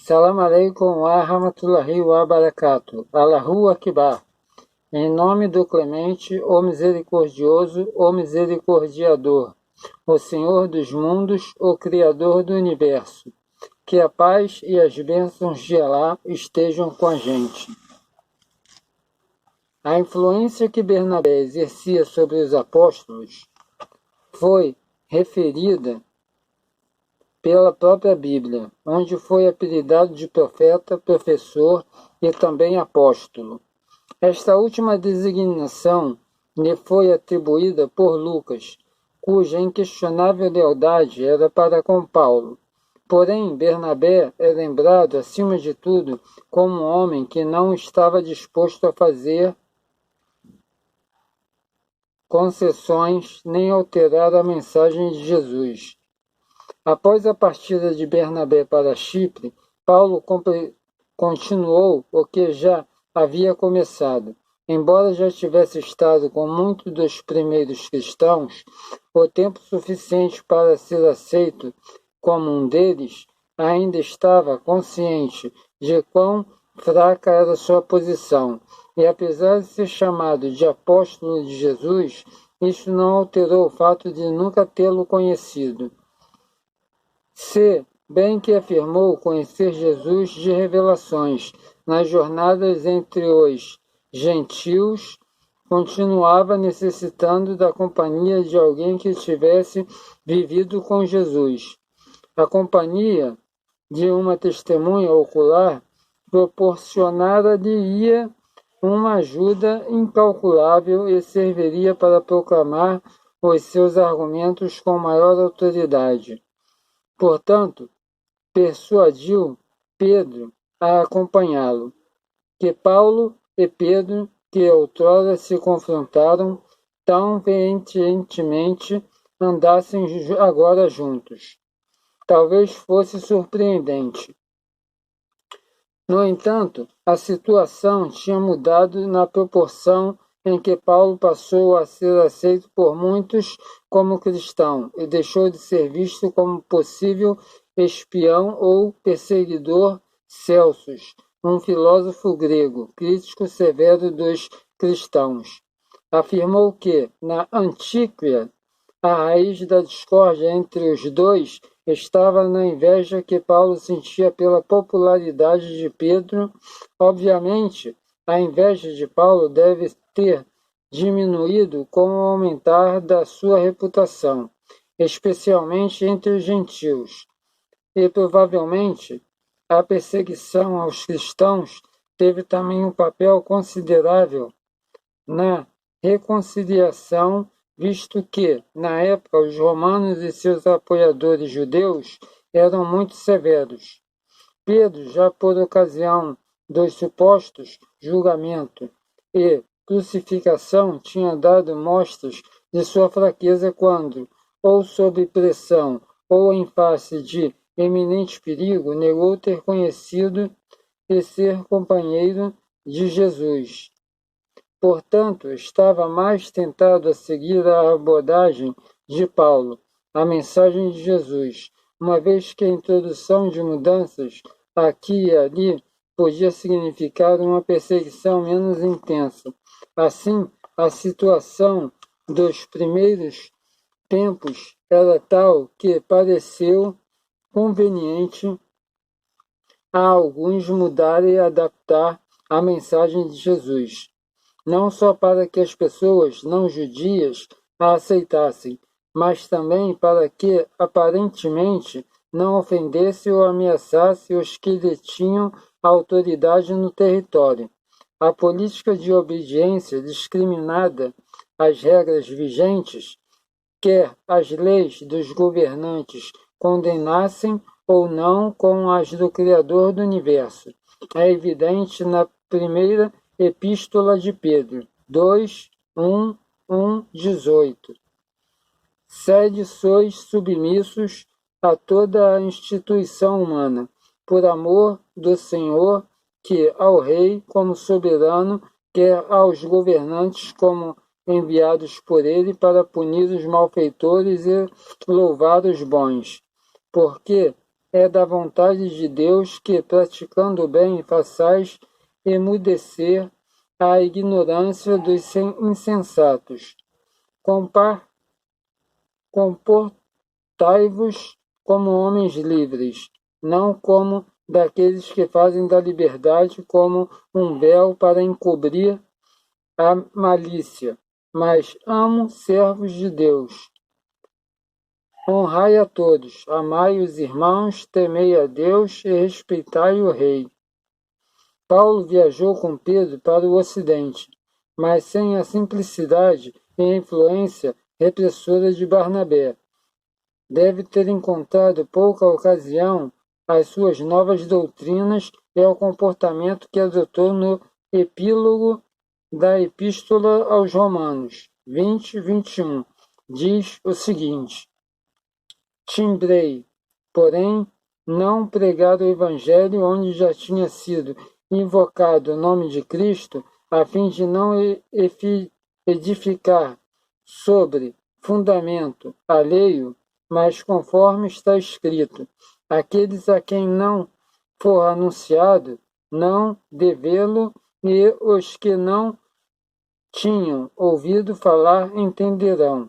Salam aleikum wa rahmatullahi wa barakatuh. Allahu Akbar. Em nome do Clemente, o Misericordioso, o Misericordiador, o Senhor dos mundos, o Criador do universo. Que a paz e as bênçãos de Alá estejam com a gente. A influência que Bernabé exercia sobre os apóstolos foi referida pela própria Bíblia, onde foi apelidado de profeta, professor e também apóstolo. Esta última designação lhe foi atribuída por Lucas, cuja inquestionável lealdade era para com Paulo. Porém, Bernabé é lembrado, acima de tudo, como um homem que não estava disposto a fazer concessões nem alterar a mensagem de Jesus. Após a partida de Bernabé para Chipre, Paulo continuou o que já havia começado. Embora já tivesse estado com muitos dos primeiros cristãos, o tempo suficiente para ser aceito como um deles, ainda estava consciente de quão fraca era sua posição, e apesar de ser chamado de apóstolo de Jesus, isso não alterou o fato de nunca tê-lo conhecido. Se bem que afirmou conhecer Jesus de revelações, nas jornadas entre os gentios, continuava necessitando da companhia de alguém que tivesse vivido com Jesus. A companhia de uma testemunha ocular proporcionara-lhe uma ajuda incalculável e serviria para proclamar os seus argumentos com maior autoridade. Portanto, persuadiu Pedro a acompanhá-lo. Que Paulo e Pedro, que outrora se confrontaram tão veementemente, andassem agora juntos. Talvez fosse surpreendente. No entanto, a situação tinha mudado na proporção em que Paulo passou a ser aceito por muitos como cristão e deixou de ser visto como possível espião ou perseguidor. Celsus, um filósofo grego, crítico severo dos cristãos, afirmou que, na Antíquia, a raiz da discórdia entre os dois estava na inveja que Paulo sentia pela popularidade de Pedro. Obviamente, a inveja de Paulo deve ter diminuído com o aumentar da sua reputação, especialmente entre os gentios. E provavelmente a perseguição aos cristãos teve também um papel considerável na reconciliação, visto que, na época, os romanos e seus apoiadores judeus eram muito severos. Pedro, já por ocasião dos supostos julgamento e crucificação, tinha dado mostras de sua fraqueza quando, ou sob pressão, ou em face de eminente perigo, negou ter conhecido e ser companheiro de Jesus. Portanto, estava mais tentado a seguir a abordagem de Paulo, a mensagem de Jesus, uma vez que a introdução de mudanças aqui e ali podia significar uma perseguição menos intensa. Assim, a situação dos primeiros tempos era tal que pareceu conveniente a alguns mudar e adaptar a mensagem de Jesus, não só para que as pessoas não judias a aceitassem, mas também para que, aparentemente, não ofendesse ou ameaçasse os que detinham a autoridade no território. A política de obediência discriminada às regras vigentes, quer as leis dos governantes condenassem ou não com as do Criador do Universo, é evidente na primeira Epístola de Pedro, 2:1-18. Sede sois submissos a toda a instituição humana, por amor do Senhor, que ao Rei como soberano, quer aos governantes como enviados por ele para punir os malfeitores e louvar os bons. Porque é da vontade de Deus que, praticando o bem, façais emudecer a ignorância dos insensatos. Comportai-vos como homens livres, não como daqueles que fazem da liberdade como um véu para encobrir a malícia, mas amo servos de Deus. Honrai a todos, amai os irmãos, temei a Deus e respeitai o rei. Paulo viajou com Pedro para o Ocidente, mas sem a simplicidade e a influência repressora de Barnabé. Deve ter encontrado pouca ocasião às suas novas doutrinas e ao comportamento que adotou no epílogo da Epístola aos Romanos, 20:21, diz o seguinte: timbrei, porém, não pregar o Evangelho onde já tinha sido invocado o nome de Cristo, a fim de não edificar sobre fundamento alheio, mas conforme está escrito: aqueles a quem não for anunciado não devê-lo, e os que não tinham ouvido falar entenderão.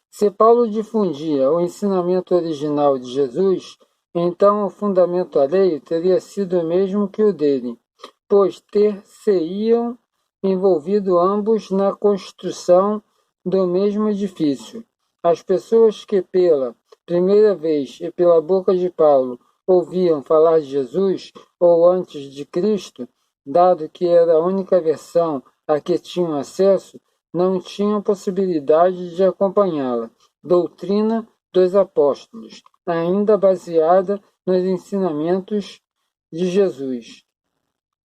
Se Paulo difundia o ensinamento original de Jesus, então o fundamento alheio teria sido o mesmo que o dele, pois ter-se-iam envolvido ambos na construção do mesmo edifício. As pessoas que pela primeira vez e pela boca de Paulo ouviam falar de Jesus ou antes de Cristo, dado que era a única versão a que tinham acesso, não tinham possibilidade de acompanhá-la. Doutrina dos Apóstolos, ainda baseada nos ensinamentos de Jesus.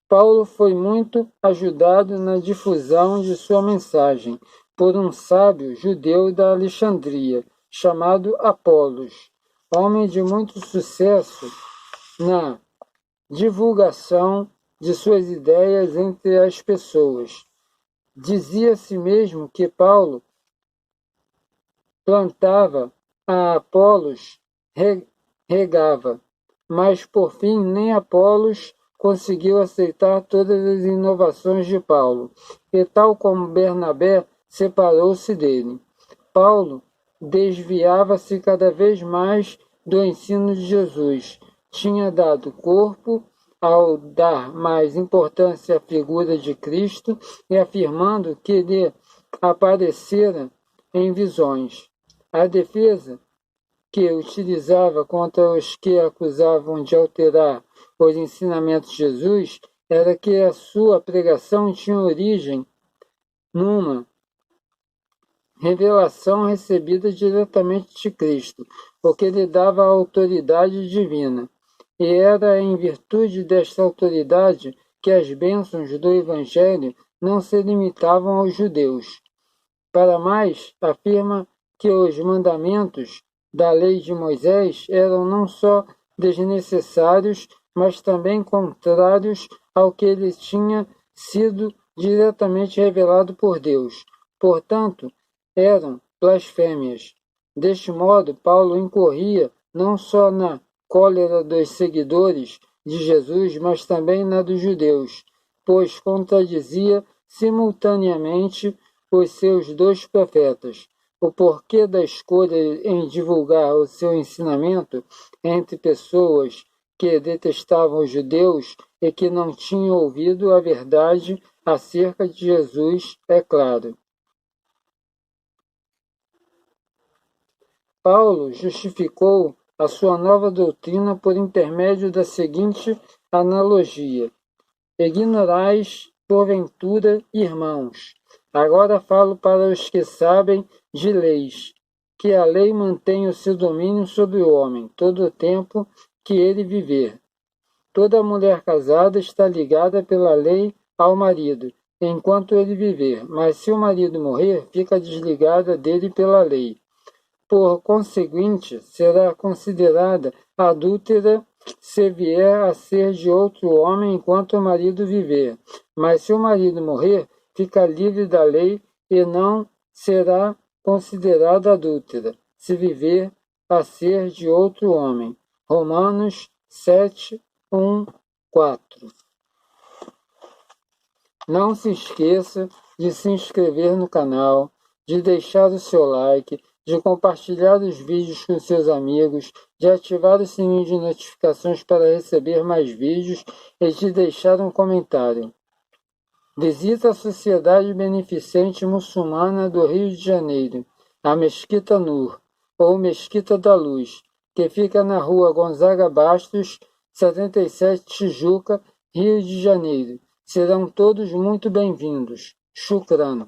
Paulo foi muito ajudado na difusão de sua mensagem por um sábio judeu da Alexandria, chamado Apolos, homem de muito sucesso na divulgação de suas ideias entre as pessoas. Dizia-se mesmo que Paulo plantava, a Apolos regava, mas por fim nem Apolos conseguiu aceitar todas as inovações de Paulo, e tal como Bernabé separou-se dele. Paulo desviava-se cada vez mais do ensino de Jesus, tinha dado corpo ao dar mais importância à figura de Cristo e afirmando que lhe aparecera em visões. A defesa que utilizava contra os que acusavam de alterar os ensinamentos de Jesus era que a sua pregação tinha origem numa revelação recebida diretamente de Cristo, o que lhe dava a autoridade divina. E era em virtude desta autoridade que as bênçãos do Evangelho não se limitavam aos judeus. Para mais, afirma que os mandamentos da lei de Moisés eram não só desnecessários, mas também contrários ao que lhe tinha sido diretamente revelado por Deus. Portanto, eram blasfêmias. Deste modo, Paulo incorria não só na cólera dos seguidores de Jesus, mas também na dos judeus, pois contradizia simultaneamente os seus dois profetas. O porquê da escolha em divulgar o seu ensinamento entre pessoas que detestavam os judeus e que não tinham ouvido a verdade acerca de Jesus é claro. Paulo justificou a sua nova doutrina por intermédio da seguinte analogia: ignorais, porventura, irmãos. Agora falo para os que sabem de leis, que a lei mantém o seu domínio sobre o homem, todo o tempo que ele viver. Toda mulher casada está ligada pela lei ao marido, enquanto ele viver, mas se o marido morrer, fica desligada dele pela lei. Por conseguinte, será considerada adúltera se vier a ser de outro homem enquanto o marido viver. Mas se o marido morrer, fica livre da lei e não será considerada adúltera se viver a ser de outro homem. Romanos 7, 1, 4. Não se esqueça de se inscrever no canal, de deixar o seu like, de compartilhar os vídeos com seus amigos, de ativar o sininho de notificações para receber mais vídeos e de deixar um comentário. Visita a Sociedade Beneficente Muçulmana do Rio de Janeiro, a Mesquita Nur, ou Mesquita da Luz, que fica na rua Gonzaga Bastos, 77 Tijuca, Rio de Janeiro. Serão todos muito bem-vindos. Shukran.